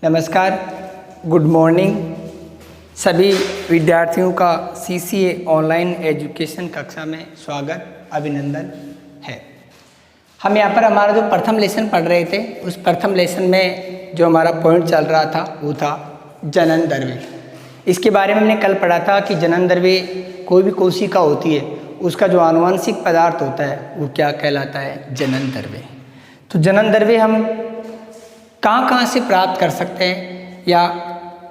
नमस्कार, good morning सभी विद्यार्थियों का सीसीए ऑनलाइन एजुकेशन कक्षा में स्वागत अभिनंदन है। हम यहाँ पर हमारा जो प्रथम लेसन पढ़ रहे थे, उस प्रथम लेसन में जो हमारा पॉइंट चल रहा था वो था जनन द्रव्य। इसके बारे में हमने कल पढ़ा था कि जनन द्रव्य कोई भी कोशिका होती है, उसका जो आनुवंशिक पदार्थ होता है वो क्या कहलाता है, जनन द्रव्य। तो जनन द्रव्य हम कहाँ से प्राप्त कर सकते हैं या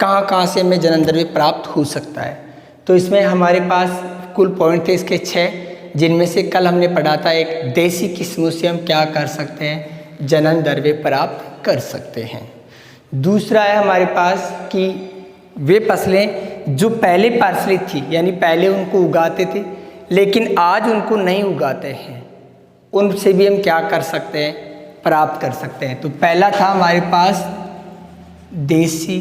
कहाँ से हमें जनन द्रव्य प्राप्त हो सकता है। तो इसमें हमारे पास कुल पॉइंट थे इसके 6, जिनमें से कल हमने पढ़ा था एक देसी किस्मों से हम क्या कर सकते हैं, जनन द्रव्य प्राप्त कर सकते हैं। दूसरा है हमारे पास कि वे फसलें जो पहले प्रचलित थी, यानी पहले उनको उगाते थे लेकिन आज उनको नहीं उगाते हैं, उनसे भी हम क्या कर सकते हैं, प्राप्त कर सकते हैं। तो पहला था हमारे पास देसी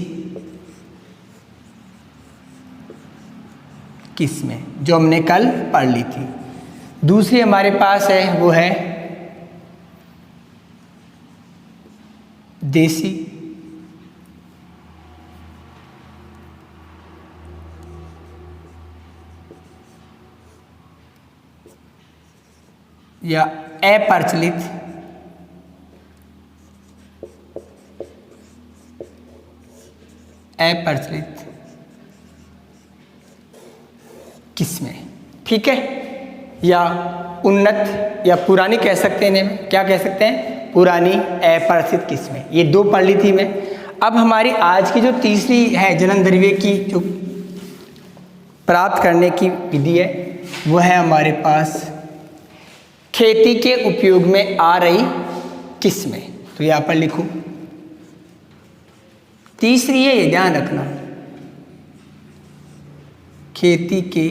किस्में, जो हमने कल पढ़ ली थी। दूसरी हमारे पास है वो है देसी या अप्रचलित किस्में, ठीक है, या उन्नत या पुरानी कह सकते हैं इन्हें, क्या कह सकते हैं, पुरानी अप्रचलित किस्में। ये 2 पढ़ ली थी मैं। अब हमारी आज की जो तीसरी है जनन द्रव्य की जो प्राप्त करने की विधि है वो है हमारे पास खेती के उपयोग में आ रही किस्में। तो यहाँ पर लिखूं, तीसरी है, ये ध्यान रखना, खेती के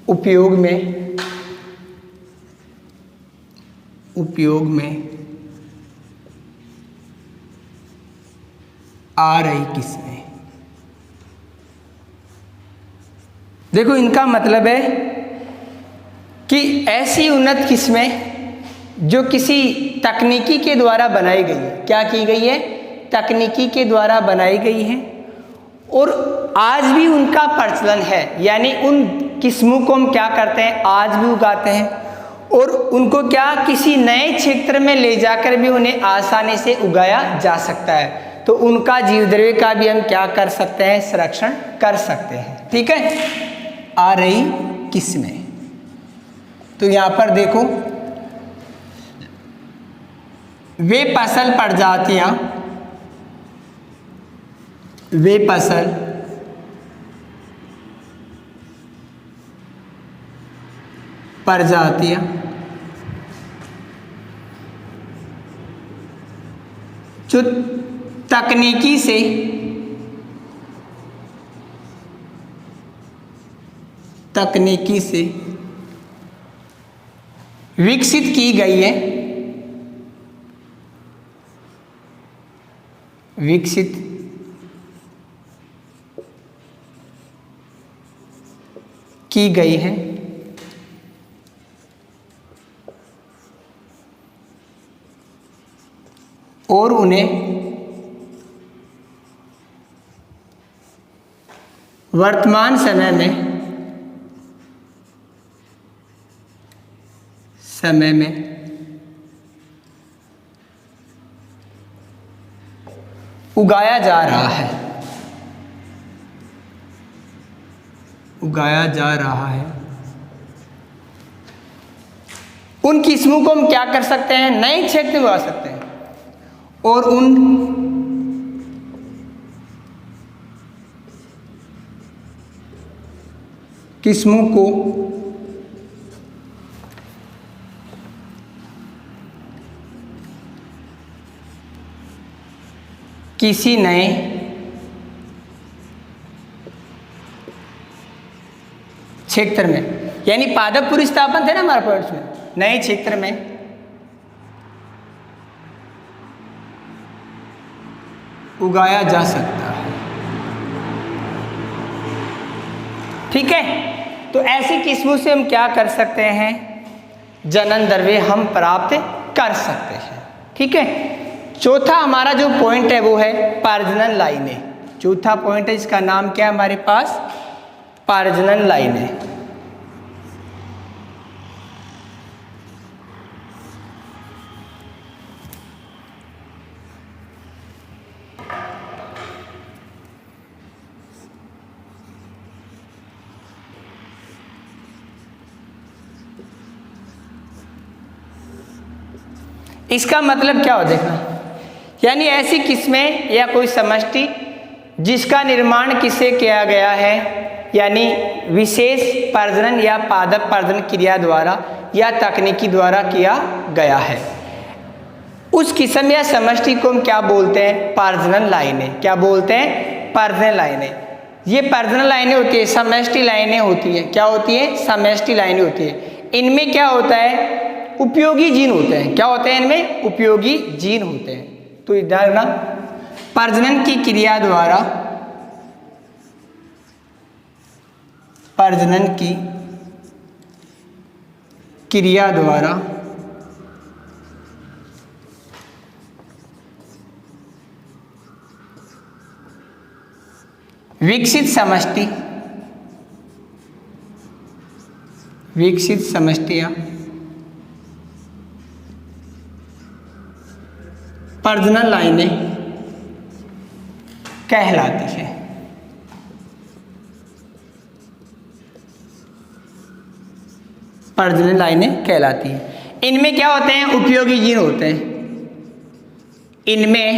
उपयोग में आ रही किस्में। देखो, इनका मतलब है कि ऐसी उन्नत किस्में जो किसी तकनीकी के द्वारा बनाई गई है, क्या की गई है, तकनीकी के द्वारा बनाई गई है और आज भी उनका प्रचलन है। यानी उन किस्मों को हम क्या करते हैं, आज भी उगाते हैं और उनको क्या किसी नए क्षेत्र में ले जाकर भी उन्हें आसानी से उगाया जा सकता है। तो उनका जीव द्रव्य का भी हम क्या कर सकते हैं, संरक्षण कर सकते हैं। ठीक है, आ रही किस्में। तो यहाँ पर देखो, वे फसल प्रजातियां, वे फसल प्रजातियां जो तकनीकी से विकसित की गई है, विकसित की गई है और उन्हें वर्तमान समय में उगाया जा रहा है, उगाया जा रहा है। उन किस्मों को हम क्या कर सकते हैं, नए क्षेत्र में उगा सकते हैं और उन किस्मों को किसी नए क्षेत्र में, यानी पादप पुष्टापन थे ना हमारे पॉइंट्स में, नए क्षेत्र में उगाया जा सकता है। ठीक है, तो ऐसी किस्मों से हम क्या कर सकते हैं, जनन द्रव्य हम प्राप्त कर सकते हैं। ठीक है, चौथा हमारा जो पॉइंट है वो है प्रजनन लाइनें। चौथा पॉइंट है, इसका नाम क्या है हमारे पास, प्रजनन लाइनें। इसका मतलब क्या हो देखना, यानी ऐसी किस्में या कोई समष्टि जिसका निर्माण किससे किया गया है, यानी विशेष प्रजनन या पादप प्रजनन क्रिया द्वारा या तकनीकी द्वारा किया गया है, उस किस्म या समष्टि को हम क्या बोलते हैं, प्रजनन लाइनें। क्या बोलते हैं, प्रजनन लाइनें। ये प्रजनन लाइनें होती है, समष्टि लाइनें होती है। क्या होती है, समष्टि लाइनें होती है। इनमें क्या होता है, उपयोगी जीन होते हैं। क्या होते हैं, इनमें उपयोगी जीन होते हैं। तो इधर ना, प्रजनन की क्रिया द्वारा, प्रजनन की क्रिया द्वारा विकसित समष्टि, विकसित समष्टियां प्रजनन लाइनें कहलाती है। प्रजनन लाइनें कहलाती है। इनमें क्या होते हैं, उपयोगी जीन होते हैं। इनमें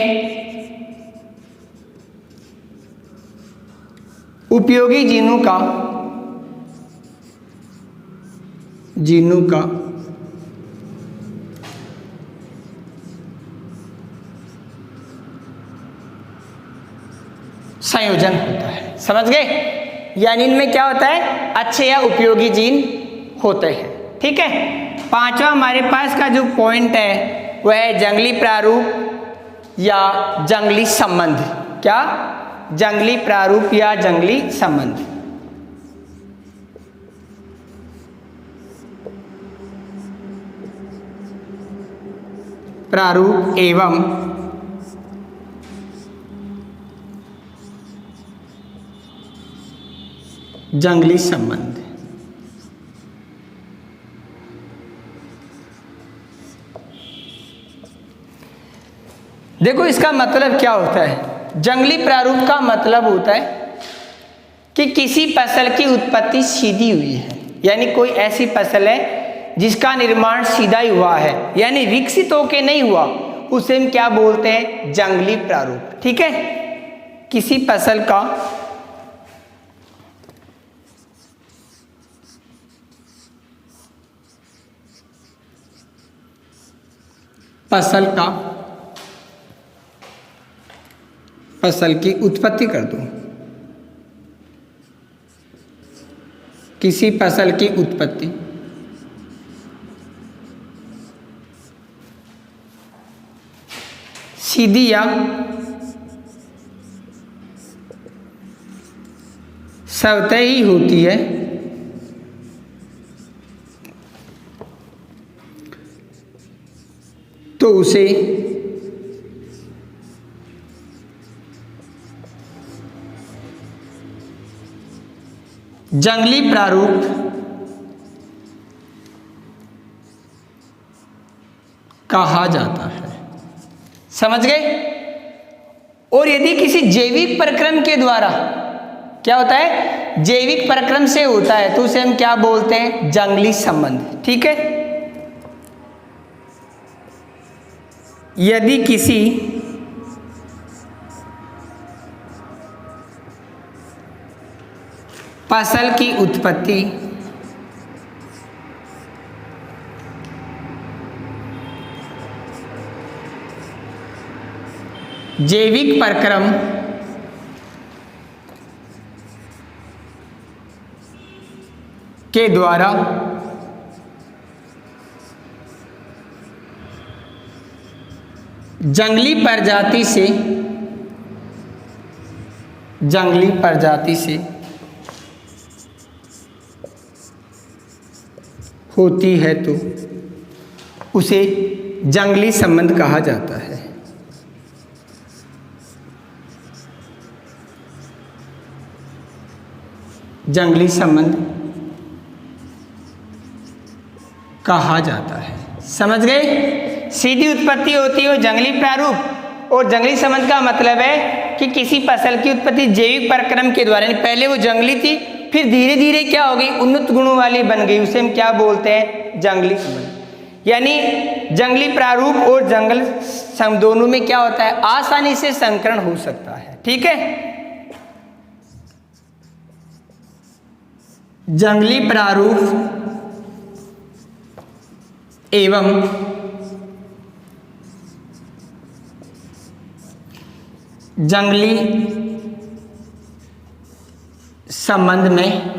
उपयोगी जीनों का संयोजन होता है। समझ गए, यानी इनमें क्या होता है, अच्छे या उपयोगी जीन होते हैं। ठीक है, पांचवा हमारे पास का जो पॉइंट है वह है जंगली प्रारूप या जंगली संबंध। क्या, जंगली प्रारूप या जंगली संबंध। प्रारूप एवं जंगली संबंध। देखो इसका मतलब क्या होता है, जंगली प्रारूप का मतलब होता है कि किसी फसल की उत्पत्ति सीधी हुई है, यानी कोई ऐसी फसल है जिसका निर्माण सीधा ही हुआ है, यानी विकसित होके नहीं हुआ, उसे हम क्या बोलते हैं, जंगली प्रारूप। ठीक है, किसी फसल का फसल की उत्पत्ति कर दूं, किसी फसल की उत्पत्ति सीधी या स्वतः ही होती है, तो उसे जंगली प्रारूप कहा जाता है। समझ गए। और यदि किसी जैविक प्रक्रम के द्वारा क्या होता है, जैविक प्रक्रम से होता है, तो उसे हम क्या बोलते हैं, जंगली संबंध। ठीक है, यदि किसी फसल की उत्पत्ति जैविक प्रक्रम के द्वारा जंगली प्रजाति से होती है, तो उसे जंगली संबंध कहा जाता है। जंगली संबंध कहा जाता है। समझ गए? सीधी उत्पत्ति होती है वो जंगली प्रारूप, और जंगली संबंध का मतलब है कि किसी फसल की उत्पत्ति जैविक प्रक्रम के द्वारा, यानी पहले वो जंगली थी, फिर धीरे धीरे क्या हो गई, उन्नत गुणों वाली बन गई, उसे हम क्या बोलते हैं, जंगली संबंध। यानी जंगली प्रारूप और जंगल दोनों में क्या होता है, आसानी से संकरण हो सकता है। ठीक है, जंगली प्रारूप एवं जंगली संबंध में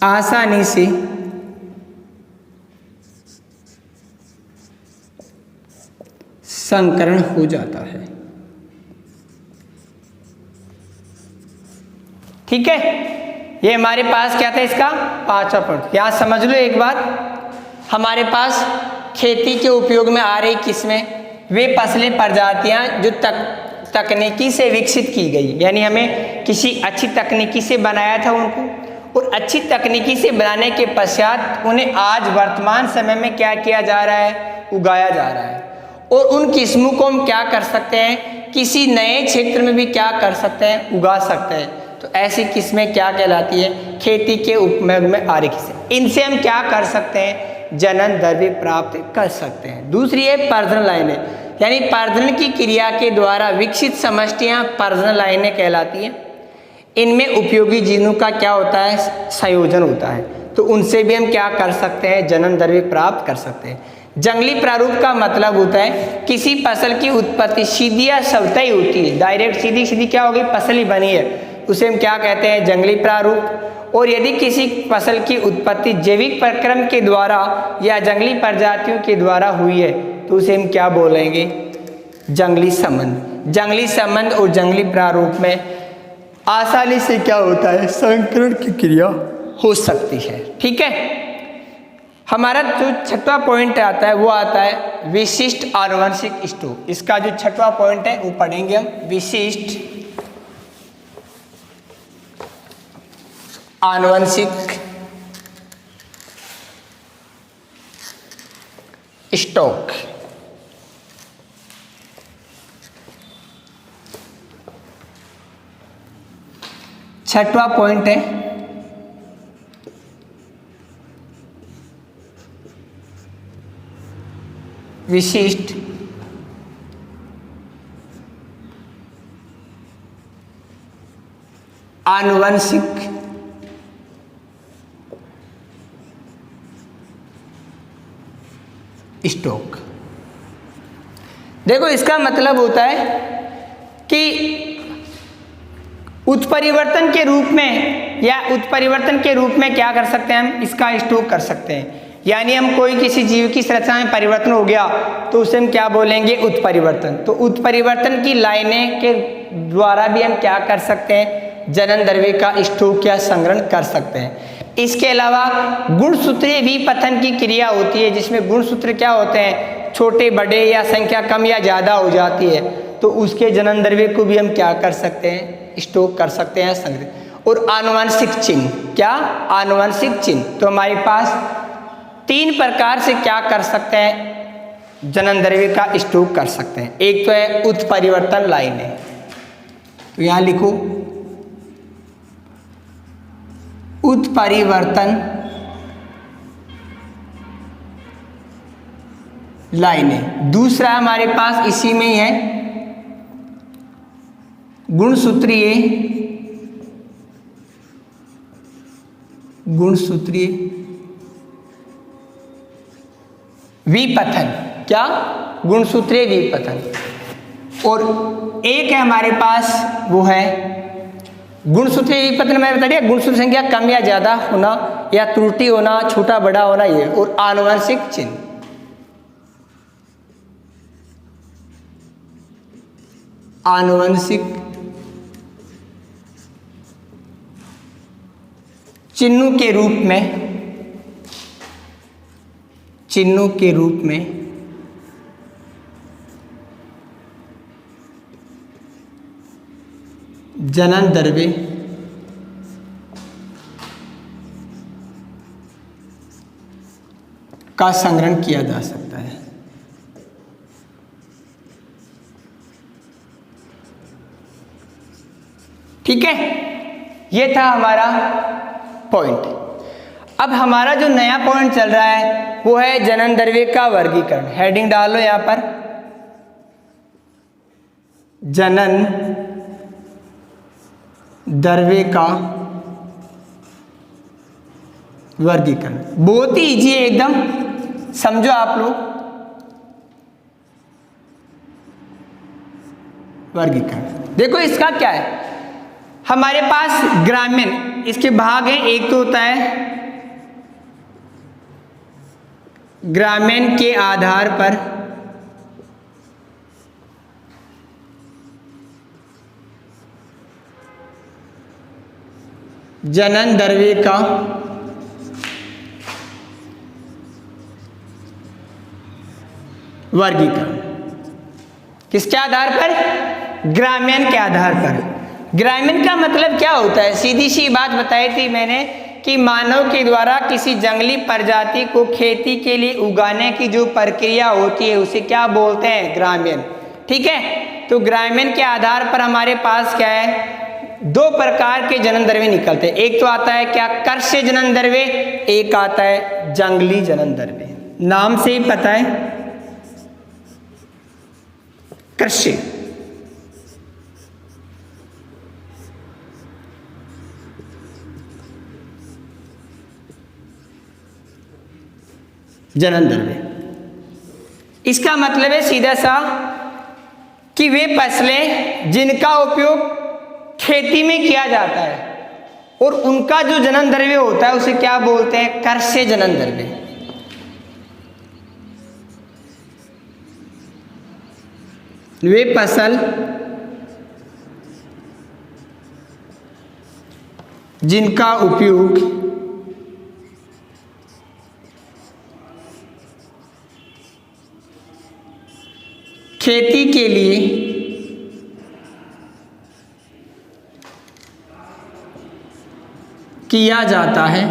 आसानी से संकरण हो जाता है। ठीक है, ये हमारे पास क्या था, इसका पांचवा पॉइंट। यहां समझ लो एक बात, हमारे पास खेती के उपयोग में आ रही किस्में वे फसलें प्रजातियां जो तकनीकी से विकसित की गई, यानी हमें किसी अच्छी तकनीकी से बनाया था उनको, और अच्छी तकनीकी से बनाने के पश्चात उन्हें आज वर्तमान समय में क्या किया जा रहा है, उगाया जा रहा है। और उन किस्मों को हम क्या कर सकते हैं, किसी नए क्षेत्र में भी क्या कर सकते हैं, उगा सकते हैं। तो ऐसी किस्में क्या कहलाती है, खेती के उपयोग में आ रही किस्में। इनसे हम क्या कर सकते हैं, जनन द्रव्य प्राप्त कर सकते हैं। दूसरी है प्रजनन लाइनें, यानी प्रजनन की क्रिया के द्वारा विकसित समष्टियां प्रजनन लाइनें कहलाती हैं। इनमें उपयोगी जीनों का क्या होता है, संयोजन होता है, तो उनसे भी हम क्या कर सकते हैं, जनन द्रव्य प्राप्त कर सकते हैं। जंगली प्रारूप का मतलब होता है किसी फसल की उत्पत्ति सीधी या स्वतः होती है, डायरेक्ट सीधी सीधी क्या होगी, फसल ही बनी है, उसे हम क्या कहते हैं, जंगली प्रारूप। और यदि किसी फसल की उत्पत्ति जैविक प्रक्रम के द्वारा या जंगली प्रजातियों के द्वारा हुई है, तो उसे हम क्या बोलेंगे, जंगली संबंध। जंगली संबंध और जंगली प्रारूप में आसानी से क्या होता है, संकरण की क्रिया हो सकती है। ठीक है, हमारा जो छठवां पॉइंट आता है वो आता है विशिष्ट आनुवंशिक स्टॉक। इसका जो छठवां पॉइंट है वो पढ़ेंगे हम, विशिष्ट आनुवंशिक स्टॉक। छठवां पॉइंट है विशिष्ट आनुवंशिक स्टॉक। देखो, इसका मतलब होता है कि उत्परिवर्तन के रूप में, या उत्परिवर्तन के रूप में क्या कर सकते हैं हम, इसका स्टॉक कर सकते हैं। यानी हम कोई किसी जीव की संरचना में परिवर्तन हो गया तो उसे हम क्या बोलेंगे, उत्परिवर्तन। तो उत्परिवर्तन की लाइनें के द्वारा भी हम क्या कर सकते हैं, जनन द्रव्य का स्टॉक या संग्रहण कर सकते हैं। इसके अलावा गुणसूत्रीय विपथन की क्रिया होती है, जिसमें गुणसूत्र क्या होते हैं, छोटे बड़े या संख्या कम या ज़्यादा हो जाती है, तो उसके जनन द्रव्य को भी हम क्या कर सकते हैं, स्टॉक कर सकते हैं, संग्रह। और आनुवंशिक चिन्ह, क्या, आनुवंशिक चिन्ह। तो हमारे पास तीन प्रकार से क्या कर सकते हैं, जनन द्रव्य का स्टॉक कर सकते हैं। एक तो है उत्परिवर्तन लाइनें, तो यहाँ लिखो उत्परिवर्तन लाइनें। दूसरा हमारे पास इसी में ही है गुणसूत्रीय विपथन, क्या, गुणसूत्रीय विपथन। और एक है हमारे पास वो है गुणसूत्रीय विपथन, मैंने बता दिया, गुणसूत्र संख्या कम या ज्यादा होना या त्रुटि होना, छोटा बड़ा होना, ये। और आनुवंशिक चिन्ह, आनुवंशिक चिन्हों के रूप में, चिन्हों के रूप में जनन द्रव्य का संग्रहण किया जा सकता है। ठीक है, ये था हमारा पॉइंट। अब हमारा जो नया पॉइंट चल रहा है वो है जनन द्रव्य का वर्गीकरण। हेडिंग डालो यहां पर, जनन द्रव्य का वर्गीकरण। बहुत ही इजी है एकदम, समझो आप लोग। वर्गीकरण देखो इसका क्या है, हमारे पास ग्रामीण इसके भाग हैं। एक तो होता है ग्रामीण के आधार पर जनन द्रव्य का वर्गीकरण। किसके आधार पर? ग्रामीण के आधार पर। ग्रामीण का मतलब क्या होता है? सीधी सी बात बताई थी मैंने कि मानव के द्वारा किसी जंगली प्रजाति को खेती के लिए उगाने की जो प्रक्रिया होती है उसे क्या बोलते हैं? ग्रामीण। ठीक है, तो ग्रामीण के आधार पर हमारे पास क्या है, दो प्रकार के जनन द्रव्य निकलते हैं। एक तो आता है क्या, कर्ष्य जनन द्रव्य, एक आता है जंगली जनन द्रव्य। नाम से ही पता है कृषि। जनन द्रव्य, इसका मतलब है सीधा सा कि वे फसलें जिनका उपयोग खेती में किया जाता है और उनका जो जनन द्रव्य होता है उसे क्या बोलते हैं? कर्ष्य जनन द्रव्य। वे फसल जिनका उपयोग खेती के लिए किया जाता है,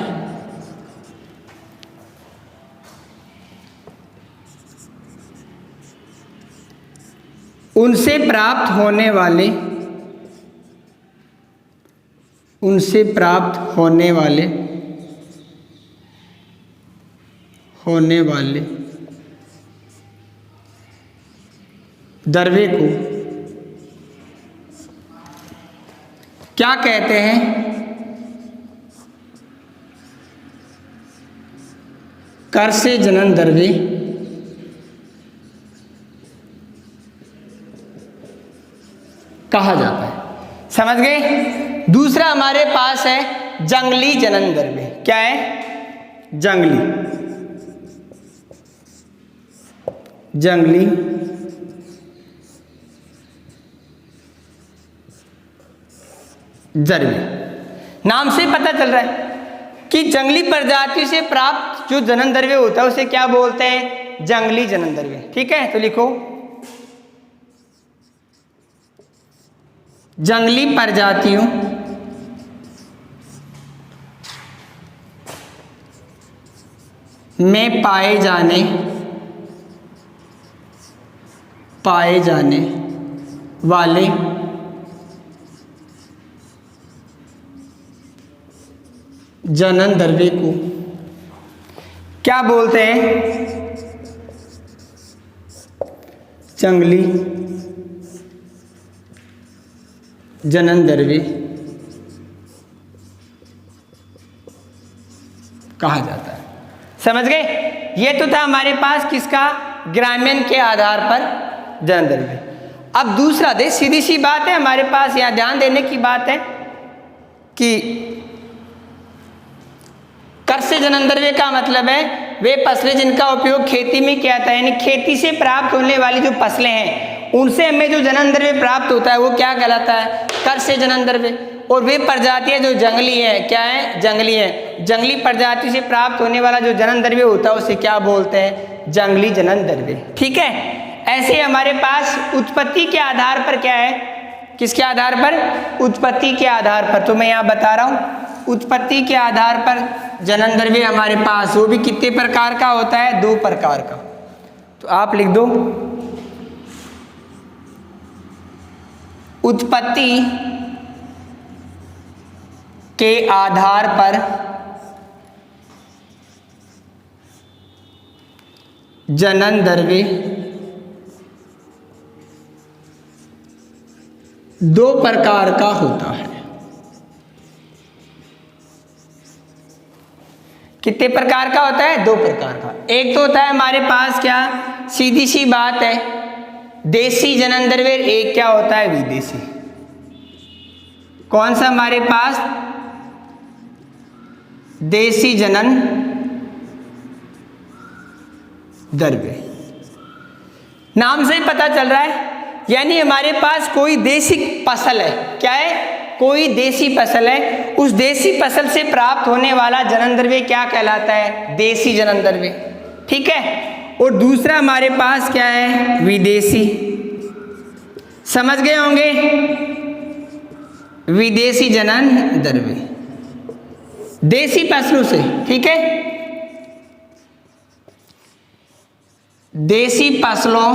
उनसे प्राप्त होने वाले द्रव्य को क्या कहते हैं? कर्ष्य जनन द्रव्य कहा जाता है। समझ गए? दूसरा हमारे पास है जंगली जनन द्रव्य। क्या है? जंगली द्रव्य। नाम से पता चल रहा है कि जंगली प्रजाति से प्राप्त जो जनन द्रव्य होता है उसे क्या बोलते हैं? जंगली जनन द्रव्य। ठीक है, तो लिखो जंगली प्रजातियों में पाए जाने वाले जनन द्रव्य को क्या बोलते हैं? जंगली जनन द्रव्य कहा जाता है। समझ गए? ये तो था हमारे पास किसका? ग्रामीण के आधार पर जनन द्रव्य। अब दूसरा दे, सीधी सी बात है हमारे पास, यहाँ ध्यान देने की बात है कि कर्ष्य जनन द्रव्य का मतलब है वे फसलें जिनका उपयोग खेती में किया जाता है, यानी खेती से प्राप्त होने वाली जो फसलें हैं उनसे हमें जो जनन द्रव्य प्राप्त होता है वो क्या कहलाता है? कर्ष्य जनन द्रव्य। और वे प्रजातियां जो जंगली है, क्या है, जंगली है। जंगली प्रजाति से प्राप्त होने वाला जो जनन द्रव्य होता है उसे क्या बोलते हैं, जंगली जनन द्रव्य। ठीक है, ऐसे हमारे पास उत्पत्ति के आधार पर क्या है, किसके आधार पर, उत्पत्ति के आधार पर। तो मैं यहाँ बता रहा हूँ उत्पत्ति के आधार पर जनन द्रव्य हमारे पास, वो भी कितने प्रकार का होता है, 2 प्रकार का। तो आप लिख दो उत्पत्ति के आधार पर जनन द्रव्य 2 प्रकार का होता है। कितने प्रकार का होता है, 2 प्रकार का। एक तो होता है हमारे पास क्या, सीधी सी बात है, देशी जनन द्रव्य। एक क्या होता है, विदेशी। कौन सा हमारे पास, देशी जनन द्रव्य। नाम से ही पता चल रहा है, यानी हमारे पास कोई देशी फसल है, क्या है, कोई देशी फसल है, उस देशी फसल से प्राप्त होने वाला जनन द्रव्य क्या कहलाता है, देशी जनन द्रव्य। ठीक है, और दूसरा हमारे पास क्या है, विदेशी। समझ गए होंगे, विदेशी जनन द्रव्य देशी फसलों से। ठीक है, देशी फसलों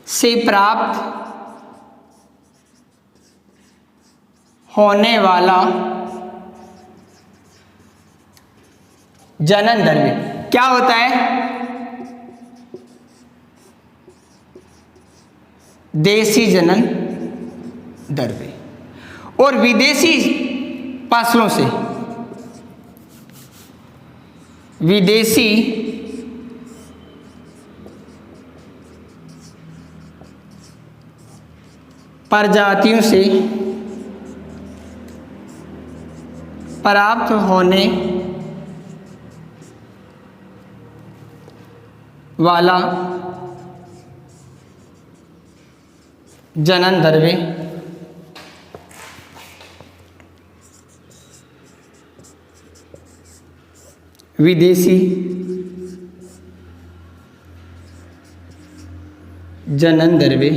से प्राप्त होने वाला जनन द्रव्य क्या होता है, देशी जनन द्रव्य। और विदेशी फसलों से, विदेशी प्रजातियों से प्राप्त होने वाला जनन द्रव्य विदेशी जनन द्रव्य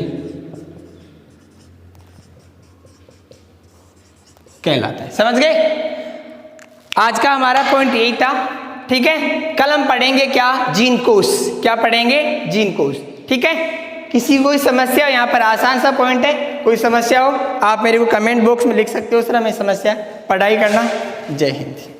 कहलाता है। समझ गए, आज का हमारा पॉइंट यही था। ठीक है, कल हम पढ़ेंगे क्या, जीन कोश। क्या पढ़ेंगे, जीन कोश। ठीक है, किसी कोई समस्या, यहाँ पर आसान सा पॉइंट है, कोई समस्या हो आप मेरे को कमेंट बॉक्स में लिख सकते हो, सर हमें समस्या, पढ़ाई करना। जय हिंद।